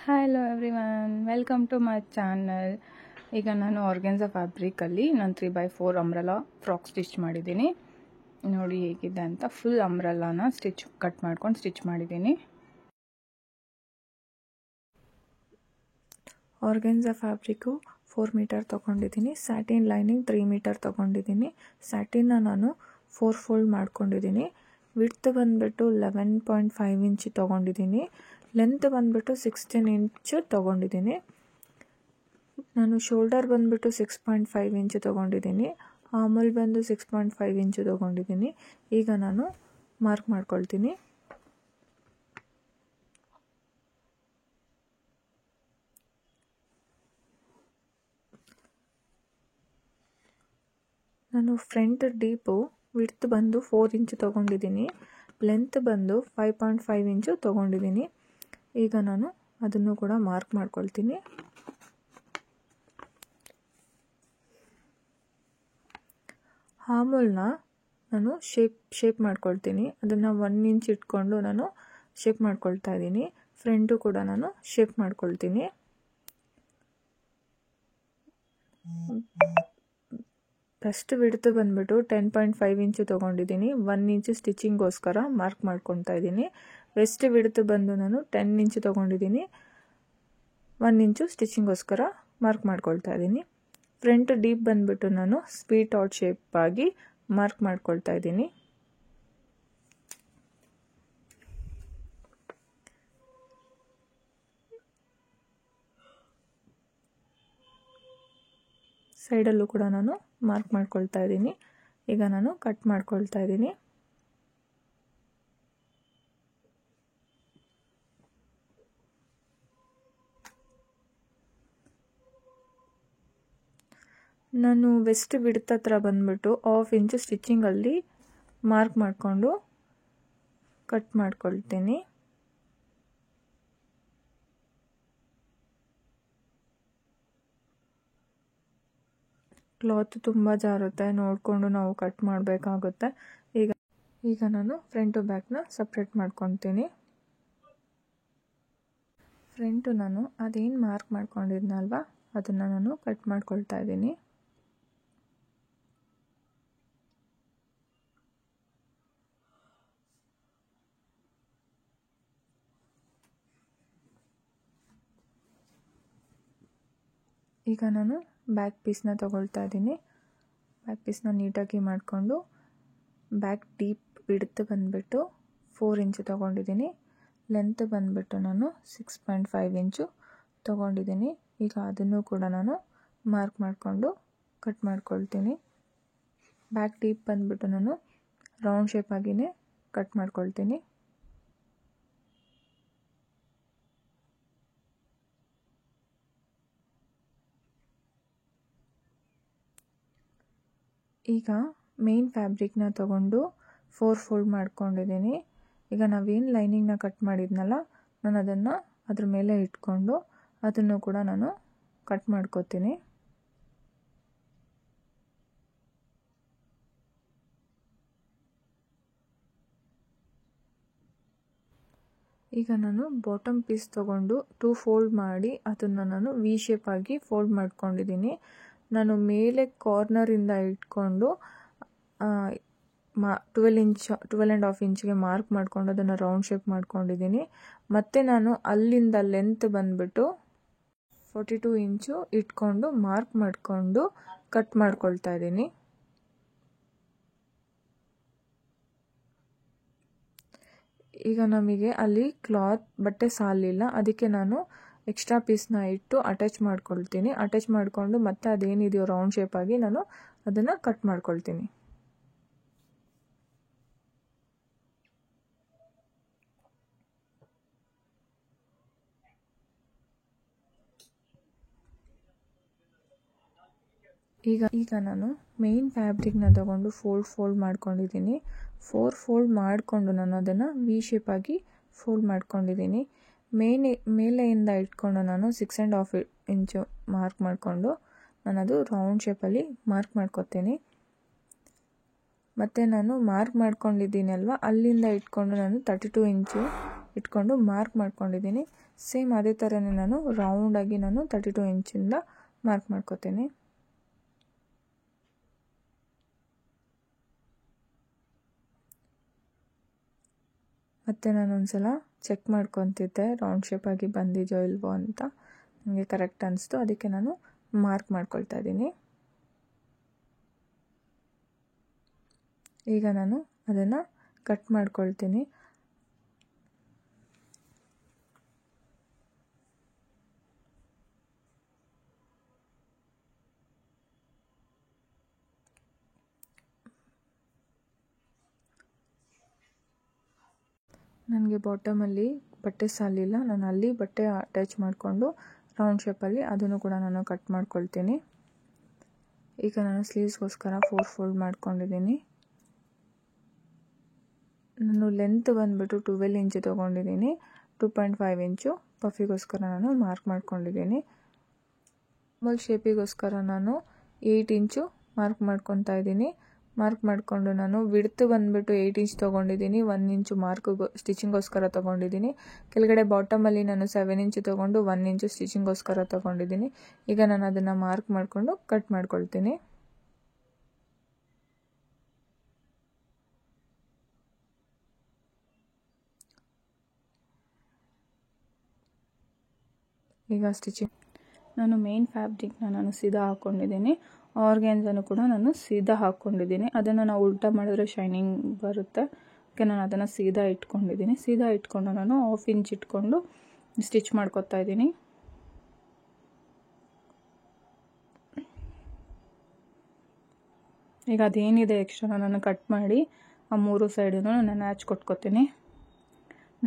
Hello everyone, welcome to my channel. ಈಗ ನಾನು organza ಫ್ಯಾಬ್ರಿಕಲ್ಲಿ ನಾನು 3x4 ಅಂಬ್ರೆಲಾ ಫ್ರಾಕ್ ಸ್ಟಿಚ್ ಮಾಡಿದ್ದೀನಿ. ನೋಡಿ ಹೇಗಿದೆ ಅಂತ. ಫುಲ್ ಅಂಬ್ರೆಲಾನ ಕಟ್ ಮಾಡ್ಕೊಂಡು ಸ್ಟಿಚ್ ಮಾಡಿದ್ದೀನಿ. ಆರ್ಗೆನ್ಸಾ ಫ್ಯಾಬ್ರಿಕ್ಕು 4 ಮೀಟರ್ ತೊಗೊಂಡಿದ್ದೀನಿ. ಸ್ಯಾಟಿನ್ ಲೈನಿಂಗ್ 3 ಮೀಟರ್ ತೊಗೊಂಡಿದ್ದೀನಿ. ಸ್ಯಾಟಿನ್ನ ನಾನು 4 ಫೋಲ್ಡ್ ಮಾಡ್ಕೊಂಡಿದ್ದೀನಿ. ವಿಡ್ತ್ ಬಂದುಬಿಟ್ಟು 11.5 ಇಂಚ್ ತೊಗೊಂಡಿದ್ದೀನಿ. ಲೆಂತ್ ಬಂದುಬಿಟ್ಟು 16 ಇಂಚ್ ತೊಗೊಂಡಿದ್ದೀನಿ. ನಾನು ಶೋಲ್ಡರ್ ಬಂದುಬಿಟ್ಟು 6.5 ಇಂಚ್ ತೊಗೊಂಡಿದ್ದೀನಿ. ಆಮಲ್ ಬಂದು 6.5 ಇಂಚ್ ತೊಗೊಂಡಿದ್ದೀನಿ. ಈಗ ನಾನು ಮಾರ್ಕ್ ಮಾಡ್ಕೊಳ್ತೀನಿ. ನಾನು ಫ್ರಂಟ್ ಡೀಪು ವಿಡ್ತ್ ಬಂದು 4 ಇಂಚ್ ತೊಗೊಂಡಿದ್ದೀನಿ. ಲೆಂತ್ ಬಂದು 5.5 ಇಂಚು ತೊಗೊಂಡಿದ್ದೀನಿ. ಈಗ ನಾನು ಅದನ್ನು ಕೂಡ ಮಾರ್ಕ್ ಮಾಡ್ಕೊಳ್ತೀನಿ. ಆಮೂಲ್ನ ನಾನು ಶೇಪ್ ಮಾಡ್ಕೊಳ್ತೀನಿ. ಅದನ್ನು 1 ಇಂಚ್ ಇಟ್ಕೊಂಡು ನಾನು ಶೇಪ್ ಮಾಡ್ಕೊಳ್ತಾ ಇದ್ದೀನಿ. ಫ್ರಂಟು ಕೂಡ ನಾನು ಶೇಪ್ ಮಾಡ್ಕೊಳ್ತೀನಿ. ಫಸ್ಟ್ ವಿಡ್ತ್ ಬಂದುಬಿಟ್ಟು 10.5 ಇಂಚು ತೊಗೊಂಡಿದ್ದೀನಿ. 1 ಇಂಚು ಸ್ಟಿಚಿಂಗೋಸ್ಕರ ಮಾರ್ಕ್ ಮಾಡ್ಕೊತಾ ಇದ್ದೀನಿ. ವೆಸ್ಟ್ ವಿಡ್ತ್ ಬಂದು ನಾನು 10 ಇಂಚ್ ತೊಗೊಂಡಿದ್ದೀನಿ. 1 ಇಂಚು ಸ್ಟಿಚಿಂಗೋಸ್ಕರ ಮಾರ್ಕ್ ಮಾಡ್ಕೊಳ್ತಾ ಇದ್ದೀನಿ. ಫ್ರಂಟ್ ಡೀಪ್ ಬಂದುಬಿಟ್ಟು ನಾನು ಸ್ವೀಟ್ ಹಾರ್ಟ್ ಶೇಪ್ ಆಗಿ ಮಾರ್ಕ್ ಮಾಡ್ಕೊಳ್ತಾ ಇದ್ದೀನಿ. ಸೈಡಲ್ಲೂ ಕೂಡ ನಾನು ಮಾರ್ಕ್ ಮಾಡ್ಕೊಳ್ತಾ ಇದ್ದೀನಿ. ಈಗ ನಾನು ಕಟ್ ಮಾಡ್ಕೊಳ್ತಾ ಇದ್ದೀನಿ. ನಾನು ವೆಸ್ಟ್ ವಿಡ್ತ್ ಹತ್ರ ಬಂದುಬಿಟ್ಟು 1/2 ಇಂಚು ಸ್ಟಿಚಿಂಗಲ್ಲಿ ಮಾರ್ಕ್ ಮಾಡಿಕೊಂಡು ಕಟ್ ಮಾಡ್ಕೊಳ್ತೀನಿ. ಕ್ಲಾತ್ ತುಂಬ ಜಾರುತ್ತೆ, ನೋಡಿಕೊಂಡು ನಾವು ಕಟ್ ಮಾಡಬೇಕಾಗುತ್ತೆ. ಈಗ ನಾನು ಫ್ರಂಟು ಬ್ಯಾಕ್ನ ಸಪ್ರೇಟ್ ಮಾಡ್ಕೊತೀನಿ. ಫ್ರಂಟು ನಾನು ಅದೇನು ಮಾರ್ಕ್ ಮಾಡ್ಕೊಂಡಿದ್ನಲ್ವ ಅದನ್ನು ನಾನು ಕಟ್ ಮಾಡ್ಕೊಳ್ತಾ ಇದ್ದೀನಿ. ಈಗ ನಾನು ಬ್ಯಾಕ್ ಪೀಸ್ನ ತೊಗೊಳ್ತಾ ಇದ್ದೀನಿ. ಬ್ಯಾಕ್ ಪೀಸ್ನ ನೀಟಾಗಿ ಮಾಡಿಕೊಂಡು ಬ್ಯಾಕ್ ಡೀಪ್ ವಿಡ್ತ್ ಬಂದುಬಿಟ್ಟು 4 ಇಂಚು ತೊಗೊಂಡಿದ್ದೀನಿ. ಲೆಂತ್ ಬಂದುಬಿಟ್ಟು ನಾನು 6.5 ಇಂಚು ತೊಗೊಂಡಿದ್ದೀನಿ. ಈಗ ಅದನ್ನು ಕೂಡ ನಾನು ಮಾರ್ಕ್ ಮಾಡಿಕೊಂಡು ಕಟ್ ಮಾಡ್ಕೊಳ್ತೀನಿ. ಬ್ಯಾಕ್ ಡೀಪ್ ಬಂದುಬಿಟ್ಟು ನಾನು ರೌಂಡ್ ಶೇಪ್ ಆಗಿಯೇ ಕಟ್ ಮಾಡ್ಕೊಳ್ತೀನಿ. ಈಗ ಮೇನ್ ಫ್ಯಾಬ್ರಿಕ್ನ ತೊಗೊಂಡು 4 ಫೋಲ್ಡ್ ಮಾಡ್ಕೊಂಡಿದ್ದೀನಿ. ಈಗ ನಾವೇನು ಲೈನಿಂಗ್ನ ಕಟ್ ಮಾಡಿದ್ನಲ್ಲ ನಾನು ಅದನ್ನು ಅದ್ರ ಮೇಲೆ ಇಟ್ಕೊಂಡು ಅದನ್ನು ಕೂಡ ನಾನು ಕಟ್ ಮಾಡ್ಕೋತೀನಿ. ಈಗ ನಾನು ಬಾಟಮ್ ಪೀಸ್ ತೊಗೊಂಡು 2 ಫೋಲ್ಡ್ ಮಾಡಿ ಅದನ್ನು ನಾನು ವಿ ಶೇಪ್ ಆಗಿ ಫೋಲ್ಡ್ ಮಾಡ್ಕೊಂಡಿದ್ದೀನಿ. ನಾನು ಮೇಲೆ ಕಾರ್ನರಿಂದ ಇಟ್ಕೊಂಡು 12.5 ಇಂಚ್ಗೆ ಮಾರ್ಕ್ ಮಾಡಿಕೊಂಡು ಅದನ್ನು ರೌಂಡ್ ಶೇಪ್ ಮಾಡ್ಕೊಂಡಿದ್ದೀನಿ. ಮತ್ತು ನಾನು ಅಲ್ಲಿಂದ ಲೆಂತ್ ಬಂದುಬಿಟ್ಟು 42 ಇಂಚು ಇಟ್ಕೊಂಡು ಮಾರ್ಕ್ ಮಾಡಿಕೊಂಡು ಕಟ್ ಮಾಡ್ಕೊಳ್ತಾ ಇದ್ದೀನಿ. ಈಗ ನಮಗೆ ಅಲ್ಲಿ ಬಟ್ಟೆ ಸಾಲಿಲ್ಲ, ಅದಕ್ಕೆ ನಾನು ಎಕ್ಸ್ಟ್ರಾ ಪೀಸ್ನ ಇಟ್ಟು ಅಟ್ಯಾಚ್ ಮಾಡ್ಕೊಳ್ತೀನಿ. ಅಟ್ಯಾಚ್ ಮಾಡಿಕೊಂಡು ಮತ್ತೆ ಅದೇನಿದೆಯೋ ರೌಂಡ್ ಶೇಪ್ ಆಗಿ ನಾನು ಅದನ್ನು ಕಟ್ ಮಾಡ್ಕೊಳ್ತೀನಿ. ಈಗ ನಾನು ಮೇನ್ ಫ್ಯಾಬ್ರಿಕ್ನ ತಗೊಂಡು ಫೋಲ್ಡ್ ಮಾಡ್ಕೊಂಡಿದ್ದೀನಿ. 4 ಫೋಲ್ಡ್ ಮಾಡಿಕೊಂಡು ನಾನು ಅದನ್ನು ವಿ ಶೇಪ್ ಆಗಿ ಫೋಲ್ಡ್ ಮಾಡ್ಕೊಂಡಿದ್ದೀನಿ. ಮೇಲೆಯಿಂದ ಇಟ್ಕೊಂಡು ನಾನು 6.5 ಇಂಚು ಮಾರ್ಕ್ ಮಾಡಿಕೊಂಡು ನಾನು ಅದು ರೌಂಡ್ ಶೇಪಲ್ಲಿ ಮಾರ್ಕ್ ಮಾಡ್ಕೊತೀನಿ. ಮತ್ತು ನಾನು ಮಾರ್ಕ್ ಮಾಡ್ಕೊಂಡಿದ್ದೀನಿ ಅಲ್ವಾ, ಅಲ್ಲಿಂದ ಇಟ್ಕೊಂಡು ನಾನು 32 ಇಂಚು ಇಟ್ಕೊಂಡು ಮಾರ್ಕ್ ಮಾಡ್ಕೊಂಡಿದ್ದೀನಿ. ಸೇಮ್ ಅದೇ ಥರನೇ ನಾನು ರೌಂಡಾಗಿ ನಾನು 32 ಇಂಚಿಂದ ಮಾರ್ಕ್ ಮಾಡ್ಕೋತೀನಿ. ಮತ್ತು ನಾನೊಂದ್ಸಲ ಚೆಕ್ ಮಾಡ್ಕೊತಿದ್ದೆ ರೌಂಡ್ ಶೇಪಾಗಿ ಬಂದಿದೆಯೋ ಇಲ್ವೋ ಅಂತ. ನನಗೆ ಕರೆಕ್ಟ್ ಅನಿಸ್ತು, ಅದಕ್ಕೆ ನಾನು ಮಾರ್ಕ್ ಮಾಡ್ಕೊಳ್ತಾ ಇದ್ದೀನಿ. ಈಗ ನಾನು ಅದನ್ನು ಕಟ್ ಮಾಡ್ಕೊಳ್ತೀನಿ. ನನಗೆ ಬಾಟಮಲ್ಲಿ ಬಟ್ಟೆ ಸಾಲಿಲ್ಲ, ನಾನು ಅಲ್ಲಿ ಬಟ್ಟೆ ಅಟ್ಯಾಚ್ ಮಾಡಿಕೊಂಡು ರೌಂಡ್ ಶೇಪಲ್ಲಿ ಅದನ್ನು ಕೂಡ ನಾನು ಕಟ್ ಮಾಡ್ಕೊಳ್ತೀನಿ. ಈಗ ನಾನು ಸ್ಲೀವ್ಸ್ಗೋಸ್ಕರ 4 ಫೋಲ್ಡ್ ಮಾಡ್ಕೊಂಡಿದ್ದೀನಿ. ನಾನು ಲೆಂತ್ ಬಂದುಬಿಟ್ಟು 12 ಇಂಚು ತೊಗೊಂಡಿದ್ದೀನಿ. 2.5 ಇಂಚು ಪಫಿಗೋಸ್ಕರ ನಾನು ಮಾರ್ಕ್ ಮಾಡ್ಕೊಂಡಿದ್ದೀನಿ. ಮಾಮೂಲು ಶೇಪಿಗೋಸ್ಕರ ನಾನು 8 ಇಂಚು ಮಾರ್ಕ್ ಮಾಡ್ಕೊತಾ ಇದ್ದೀನಿ. ಮಾರ್ಕ್ ಮಾಡಿಕೊಂಡು ನಾನು ವಿಡ್ತ್ ಬಂದುಬಿಟ್ಟು 8 ಇಂಚ್ ತೊಗೊಂಡಿದ್ದೀನಿ. 1 ಇಂಚು ಸ್ಟಿಚಿಂಗೋಸ್ಕರ ತೊಗೊಂಡಿದ್ದೀನಿ. ಕೆಳಗಡೆ ಬಾಟಮಲ್ಲಿ ನಾನು 7 ಇಂಚು ತೊಗೊಂಡು 1 ಇಂಚು ಸ್ಟಿಚಿಂಗೋಸ್ಕರ ತೊಗೊಂಡಿದ್ದೀನಿ. ಈಗ ನಾನು ಅದನ್ನು ಮಾರ್ಕ್ ಮಾಡಿಕೊಂಡು ಕಟ್ ಮಾಡ್ಕೊಳ್ತೀನಿ. ಈಗ ಸ್ಟಿಚಿಂಗ್ ನಾನು ಮೇನ್ ಫ್ಯಾಬ್ರಿಕ್ನ ನಾನು ಸೀದಾ ಹಾಕ್ಕೊಂಡಿದ್ದೀನಿ. ಆರ್ಗ್ಯಾನ್ಸನ್ನು ಕೂಡ ನಾನು ಸೀದಾ ಹಾಕ್ಕೊಂಡಿದ್ದೀನಿ. ಅದನ್ನು ನಾವು ಉಲ್ಟಾ ಮಾಡಿದ್ರೆ ಶೈನಿಂಗ್ ಬರುತ್ತೆ. ಅದಕ್ಕೆ ನಾನು ಅದನ್ನು ಸೀದಾ ಇಟ್ಕೊಂಡಿದ್ದೀನಿ. ಸೀದಾ ಇಟ್ಕೊಂಡು ನಾನು 1/2 ಇಂಚ್ ಇಟ್ಕೊಂಡು ಸ್ಟಿಚ್ ಮಾಡ್ಕೊತಾ ಇದ್ದೀನಿ. ಈಗ ಅದೇನಿದೆ ಎಕ್ಸ್ಟ್ರಾ ನಾನು ಕಟ್ ಮಾಡಿ ಆ 3 ಸೈಡನ್ನು ನಾನು ನ್ಯಾಚ್ ಕೊಟ್ಕೊತೀನಿ.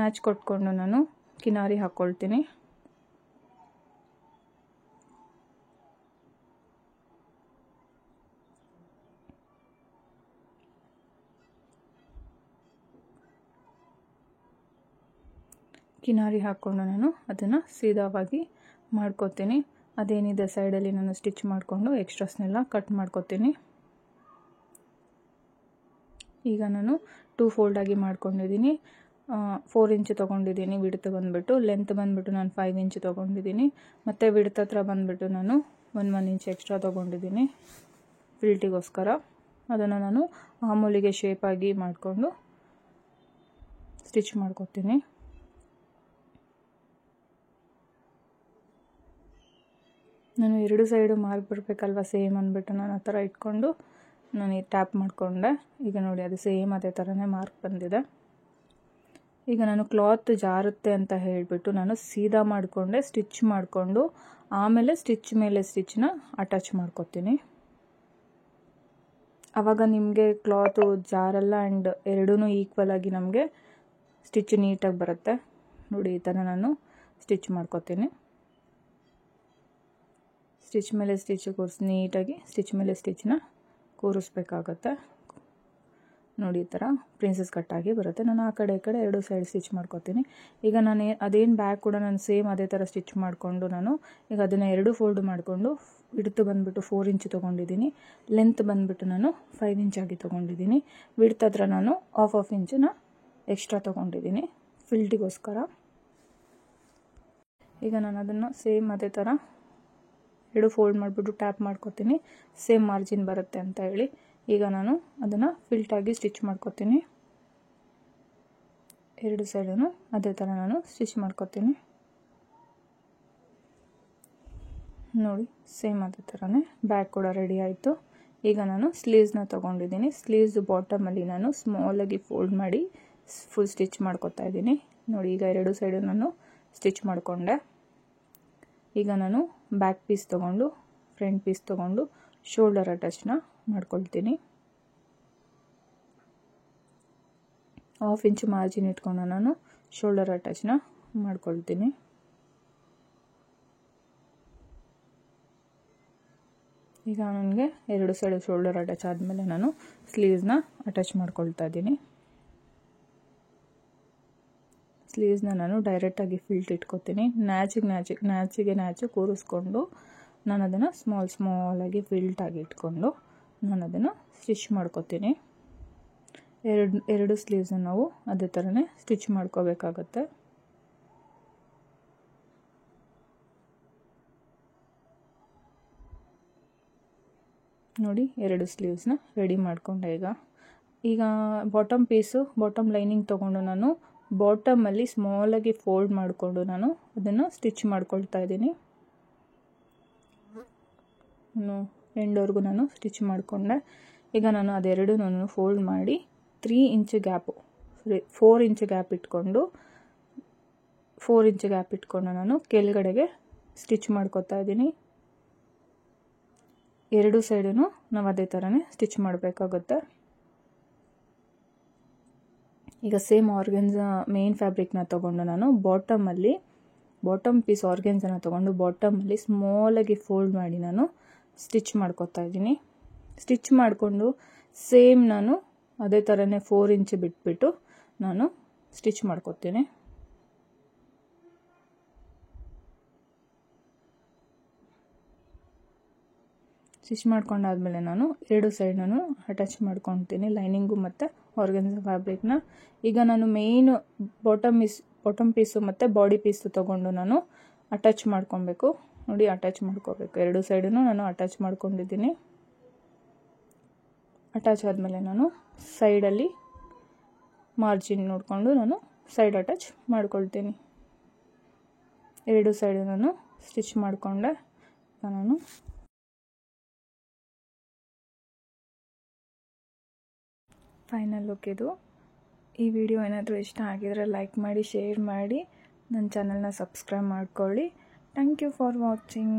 ನ್ಯಾಚ್ ಕೊಟ್ಕೊಂಡು ನಾನು ಕಿನಾರಿ ಹಾಕ್ಕೊಳ್ತೀನಿ. ಕಿನಾರಿ ಹಾಕ್ಕೊಂಡು ನಾನು ಅದನ್ನು ಸೀದಾವಾಗಿ ಮಾಡ್ಕೊತೀನಿ. ಅದೇನಿದೆ ಸೈಡಲ್ಲಿ ನಾನು ಸ್ಟಿಚ್ ಮಾಡಿಕೊಂಡು ಎಕ್ಸ್ಟ್ರಾಸ್ನೆಲ್ಲ ಕಟ್ ಮಾಡ್ಕೊತೀನಿ. ಈಗ ನಾನು 2 ಫೋಲ್ಡಾಗಿ ಮಾಡ್ಕೊಂಡಿದ್ದೀನಿ. 4 ಇಂಚು ತೊಗೊಂಡಿದ್ದೀನಿ ವಿಡ್ತ್ ಬಂದುಬಿಟ್ಟು. ಲೆಂತ್ ಬಂದುಬಿಟ್ಟು ನಾನು 5 ಇಂಚು ತೊಗೊಂಡಿದ್ದೀನಿ. ಮತ್ತು ವಿಡ್ತ್ ಹತ್ರ ಬಂದುಬಿಟ್ಟು ನಾನು 1 ಇಂಚ್ ಎಕ್ಸ್ಟ್ರಾ ತೊಗೊಂಡಿದ್ದೀನಿ ಫಿಲ್ಟಿಗೋಸ್ಕರ. ಅದನ್ನು ನಾನು ಮಾಮೂಲಿಗೆ ಶೇಪಾಗಿ ಮಾಡಿಕೊಂಡು ಸ್ಟಿಚ್ ಮಾಡ್ಕೊತೀನಿ. ನಾನು 2 ಸೈಡು ಮಾರ್ಕ್ ಬರಬೇಕಲ್ವ ಸೇಮ್ ಅಂದ್ಬಿಟ್ಟು ನಾನು ಆ ಥರ ಇಟ್ಕೊಂಡು ನಾನು ಟ್ಯಾಪ್ ಮಾಡಿಕೊಂಡೆ. ಈಗ ನೋಡಿ ಅದು ಸೇಮ್ ಅದೇ ಥರನೇ ಮಾರ್ಕ್ ಬಂದಿದೆ. ಈಗ ನಾನು ಕ್ಲಾತ್ ಜಾರುತ್ತೆ ಅಂತ ಹೇಳಿಬಿಟ್ಟು ನಾನು ಸೀದಾ ಮಾಡಿಕೊಂಡೆ ಸ್ಟಿಚ್ ಮಾಡಿಕೊಂಡು ಆಮೇಲೆ ಸ್ಟಿಚ್ ಮೇಲೆ ಸ್ಟಿಚ್ನ ಅಟ್ಯಾಚ್ ಮಾಡ್ಕೊತೀನಿ. ಆವಾಗ ನಿಮಗೆ ಕ್ಲಾತು ಜಾರಲ್ಲ ಆ್ಯಂಡ್ ಎರಡೂ ಈಕ್ವಲ್ ಆಗಿ ನಮಗೆ ಸ್ಟಿಚ್ ನೀಟಾಗಿ ಬರುತ್ತೆ. ನೋಡಿ ಈ ಥರ ನಾನು ಸ್ಟಿಚ್ ಮಾಡ್ಕೊತೀನಿ. ಸ್ಟಿಚ್ ಮೇಲೆ ಸ್ಟಿಚ್ ನೀಟಾಗಿ ಸ್ಟಿಚ್ ಮೇಲೆ ಸ್ಟಿಚ್ನ ಕೂರಿಸ್ಬೇಕಾಗತ್ತೆ. ನೋಡಿ ಈ ಥರ ಪ್ರಿನ್ಸಸ್ ಕಟ್ಟಾಗಿ ಬರುತ್ತೆ. ನಾನು ಆ ಕಡೆ ಈ ಕಡೆ 2 ಸೈಡ್ ಸ್ಟಿಚ್ ಮಾಡ್ಕೊತೀನಿ. ಈಗ ನಾನು ಅದೇನು ಬ್ಯಾಕ್ ಕೂಡ ನಾನು ಸೇಮ್ ಅದೇ ಥರ ಸ್ಟಿಚ್ ಮಾಡಿಕೊಂಡು ನಾನು ಈಗ ಅದನ್ನು 2 ಫೋಲ್ಡ್ ಮಾಡಿಕೊಂಡು ವಿಡ್ತ್ ಬಂದುಬಿಟ್ಟು 4 ಇಂಚು ತೊಗೊಂಡಿದ್ದೀನಿ. ಲೆಂತ್ ಬಂದುಬಿಟ್ಟು ನಾನು 5 ಇಂಚಾಗಿ ತೊಗೊಂಡಿದ್ದೀನಿ. ವಿಡ್ತ್ ಹತ್ರ ನಾನು 1/2 ಇಂಚನ್ನ ಎಕ್ಸ್ಟ್ರಾ ತೊಗೊಂಡಿದ್ದೀನಿ ಫಿಲ್ಟಿಗೋಸ್ಕರ. ಈಗ ನಾನು ಅದನ್ನು ಸೇಮ್ ಅದೇ ಥರ 2 ಫೋಲ್ಡ್ ಮಾಡಿಬಿಟ್ಟು ಟ್ಯಾಪ್ ಮಾಡ್ಕೊತೀನಿ, ಸೇಮ್ ಮಾರ್ಜಿನ್ ಬರುತ್ತೆ ಅಂತ ಹೇಳಿ. ಈಗ ನಾನು ಅದನ್ನು ಫಿಲ್ಟಾಗಿ ಸ್ಟಿಚ್ ಮಾಡ್ಕೊತೀನಿ. 2 ಸೈಡನ್ನು ಅದೇ ಥರ ನಾನು ಸ್ಟಿಚ್ ಮಾಡ್ಕೊತೀನಿ. ನೋಡಿ ಸೇಮ್ ಅದೇ ಥರನೇ ಬ್ಯಾಕ್ ಕೂಡ ರೆಡಿ ಆಯಿತು. ಈಗ ನಾನು ಸ್ಲೀವ್ಸ್ನ ತೊಗೊಂಡಿದ್ದೀನಿ. ಸ್ಲೀವ್ಸ್ ಬಾಟಮಲ್ಲಿ ನಾನು ಸ್ಮಾಲಾಗಿ ಫೋಲ್ಡ್ ಮಾಡಿ ಫುಲ್ ಸ್ಟಿಚ್ ಮಾಡ್ಕೊತಾ ಇದ್ದೀನಿ. ನೋಡಿ ಈಗ 2 ಸೈಡು ನಾನು ಸ್ಟಿಚ್ ಮಾಡಿಕೊಂಡೆ. ಈಗ ನಾನು ಬ್ಯಾಕ್ ಪೀಸ್ ತೊಗೊಂಡು ಫ್ರಂಟ್ ಪೀಸ್ ತೊಗೊಂಡು ಶೋಲ್ಡರ್ ಅಟ್ಯಾಚ್ನ ಮಾಡ್ಕೊಳ್ತೀನಿ. 1/2 ಇಂಚು ಮಾರ್ಜಿನ್ ಇಟ್ಕೊಂಡು ನಾನು ಶೋಲ್ಡರ್ ಅಟ್ಯಾಚ್ನ ಮಾಡ್ಕೊಳ್ತೀನಿ. ಈಗ ನನಗೆ 2 ಸೈಡ್ ಶೋಲ್ಡರ್ ಅಟ್ಯಾಚ್ ಆದಮೇಲೆ ನಾನು ಸ್ಲೀವ್ಸ್ನ ಅಟ್ಯಾಚ್ ಮಾಡ್ಕೊಳ್ತಾ ಇದ್ದೀನಿ. ಸ್ಲೀವ್ಸ್ನ ನಾನು ಡೈರೆಕ್ಟಾಗಿ ಫಿಲ್ಟ್ ಇಟ್ಕೊತೀನಿ. ನ್ಯಾಚಿಗೆ ಕೂರಿಸ್ಕೊಂಡು ನಾನು ಅದನ್ನು ಸ್ಮಾಲಾಗಿ ಫಿಲ್ಟಾಗಿ ಇಟ್ಕೊಂಡು ನಾನು ಅದನ್ನು ಸ್ಟಿಚ್ ಮಾಡ್ಕೊತೀನಿ. ಎರಡು ಸ್ಲೀವ್ಸನ್ನು ನಾವು ಅದೇ ಥರನೇ ಸ್ಟಿಚ್ ಮಾಡ್ಕೋಬೇಕಾಗತ್ತೆ. ನೋಡಿ 2 ಸ್ಲೀವ್ಸ್ನ ರೆಡಿ ಮಾಡಿಕೊಂಡೆ. ಈಗ ಬಾಟಮ್ ಲೈನಿಂಗ್ ತೊಗೊಂಡು ನಾನು ಬಾಟಮಲ್ಲಿ ಸ್ಮಾಲಾಗಿ ಫೋಲ್ಡ್ ಮಾಡಿಕೊಂಡು ನಾನು ಅದನ್ನು ಸ್ಟಿಚ್ ಮಾಡ್ಕೊಳ್ತಾ ಇದ್ದೀನಿ. ಎಂಡ್ವರೆಗೂ ನಾನು ಸ್ಟಿಚ್ ಮಾಡಿಕೊಂಡೆ. ಈಗ ನಾನು ಅದೆರಡು ನಾನು ಫೋಲ್ಡ್ ಮಾಡಿ 3 ಇಂಚ್ ಗ್ಯಾಪು 4 ಇಂಚ್ ಗ್ಯಾಪ್ ಇಟ್ಕೊಂಡು 4 ಇಂಚ್ ಗ್ಯಾಪ್ ಇಟ್ಕೊಂಡು ನಾನು ಕೆಳಗಡೆಗೆ ಸ್ಟಿಚ್ ಮಾಡ್ಕೊತಾ ಇದ್ದೀನಿ. ಎರಡು ಸೈಡೂ ನಾವು ಅದೇ ಥರನೇ ಸ್ಟಿಚ್ ಮಾಡಬೇಕಾಗುತ್ತೆ. ಈಗ ಸೇಮ್ ಆರ್ಗೆನ್ಸಾ ಮೇನ್ ಫ್ಯಾಬ್ರಿಕ್ನ ತೊಗೊಂಡು ನಾನು ಬಾಟಮ್ ಪೀಸ್ ಆರ್ಗೆನ್ಸನ ತೊಗೊಂಡು ಬಾಟಮಲ್ಲಿ ಸ್ಮಾಲಾಗಿ ಫೋಲ್ಡ್ ಮಾಡಿ ನಾನು ಸ್ಟಿಚ್ ಮಾಡ್ಕೊತಾ ಇದ್ದೀನಿ. ಸ್ಟಿಚ್ ಮಾಡಿಕೊಂಡು ಸೇಮ್ ನಾನು ಅದೇ ಥರನೇ 4 ಇಂಚ್ ಬಿಟ್ಬಿಟ್ಟು ನಾನು ಸ್ಟಿಚ್ ಮಾಡ್ಕೊತೀನಿ. ಸ್ಟಿಚ್ ಮಾಡ್ಕೊಂಡಾದ್ಮೇಲೆ ನಾನು ಎರಡು ಸೈಡ್ ನಾನು ಅಟ್ಯಾಚ್ ಮಾಡ್ಕೊತೀನಿ, ಲೈನಿಂಗು ಮತ್ತು ಆರ್ಗೆನ್ಸಾ ಫ್ಯಾಬ್ರಿಕ್ನ. ಈಗ ನಾನು ಮೇಯ್ನು ಬಾಟಮ್ ಪೀಸು ಮತ್ತು ಬಾಡಿ ಪೀಸು ತೊಗೊಂಡು ನಾನು ಅಟ್ಯಾಚ್ ಮಾಡ್ಕೊಬೇಕು. ನೋಡಿ, ಅಟ್ಯಾಚ್ ಮಾಡ್ಕೋಬೇಕು. ಎರಡು ಸೈಡೂ ನಾನು ಅಟ್ಯಾಚ್ ಮಾಡ್ಕೊಂಡಿದ್ದೀನಿ. ಅಟ್ಯಾಚ್ ಆದಮೇಲೆ ನಾನು ಸೈಡಲ್ಲಿ ಮಾರ್ಜಿನ್ ನೋಡಿಕೊಂಡು ನಾನು ಸೈಡ್ ಅಟ್ಯಾಚ್ ಮಾಡ್ಕೊಳ್ತೀನಿ. ಎರಡು ಸೈಡು ನಾನು ಸ್ಟಿಚ್ ಮಾಡಿಕೊಂಡೆ. ನಾನು ಫೈನಲ್ ಲುಕ್ ಇದು. ಈ ವಿಡಿಯೋ ಏನಾದರೂ ಇಷ್ಟ ಆಗಿದರೆ ಲೈಕ್ ಮಾಡಿ, ಶೇರ್ ಮಾಡಿ, ನನ್ನ ಚಾನಲ್ನ ಸಬ್ಸ್ಕ್ರೈಬ್ ಮಾಡ್ಕೊಳ್ಳಿ. Thank you for watching.